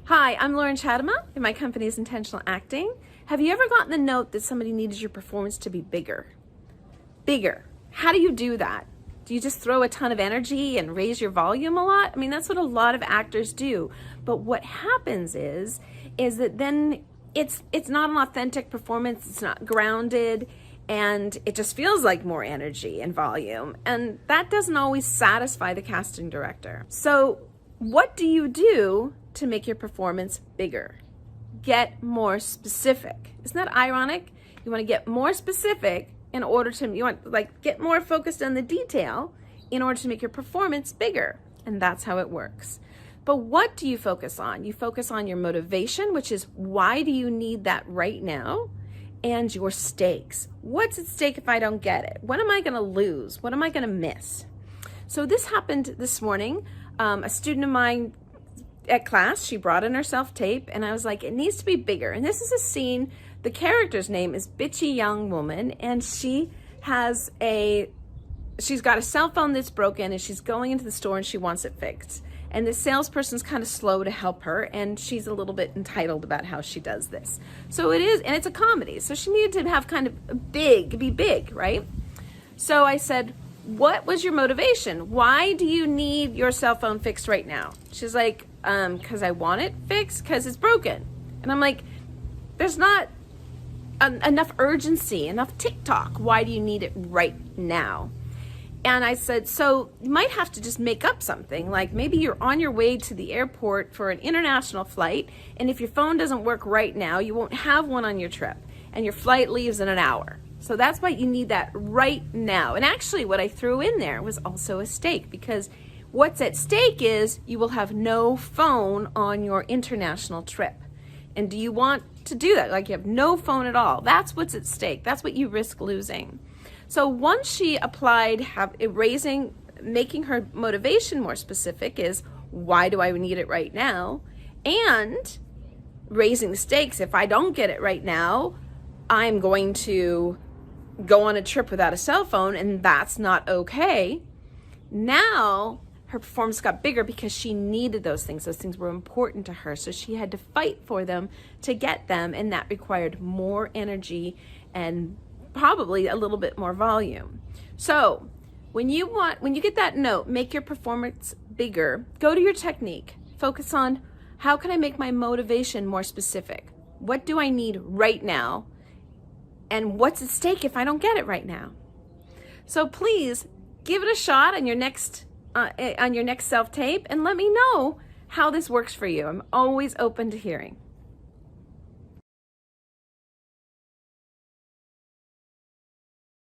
Hi, I'm Loren and my company is Intentional Acting. Have you ever gotten the note that somebody needed your performance to be bigger? Bigger. How do you do that? Do you just throw a ton of energy and raise your volume a lot? I mean, that's what a lot of actors do. But what happens is that then it's not an authentic performance, it's not grounded, and it just feels like more energy and volume. And that doesn't always satisfy the casting director. So what do you do to make your performance bigger? Get more specific. Isn't that ironic? You want to get more specific in order to, get more focused on the detail in order to make your performance bigger. And that's how it works. But what do you focus on? You focus on your motivation, which is why do you need that right now? And your stakes. What's at stake if I don't get it? What am I going to lose? What am I going to miss? So this happened this morning. A student of mine at class, she brought in her self-tape, and I was like, it needs to be bigger. And this is a scene, the character's name is Bitchy Young Woman, and she's got a cell phone that's broken, and she's going into the store and she wants it fixed. And the salesperson's kind of slow to help her, and she's a little bit entitled about how she does this. So it is, and it's a comedy, so she needed to have kind of be big, right? So I said, what was your motivation? Why do you need your cell phone fixed right now? She's like, because I want it fixed, because it's broken. And I'm like, there's not enough urgency, enough TikTok. Why do you need it right now? And I said, so you might have to just make up something, like maybe you're on your way to the airport for an international flight, and if your phone doesn't work right now, you won't have one on your trip, and your flight leaves in an hour. So that's why you need that right now. And actually what I threw in there was also a stake, because what's at stake is you will have no phone on your international trip. And do you want to do that? Like you have no phone at all. That's what's at stake. That's what you risk losing. So once she applied making her motivation more specific is, why do I need it right now? And raising the stakes, if I don't get it right now, I'm going to go on a trip without a cell phone, and that's not okay. Now her performance got bigger because she needed those things. Those things were important to her, so she had to fight for them to get them, and that required more energy and probably a little bit more volume. So when you get that note, make your performance bigger, go to your technique. Focus on, how can I make my motivation more specific? What do I need right now? And what's at stake if I don't get it right now? So please give it a shot on your next self-tape, and let me know how this works for you. I'm always open to hearing.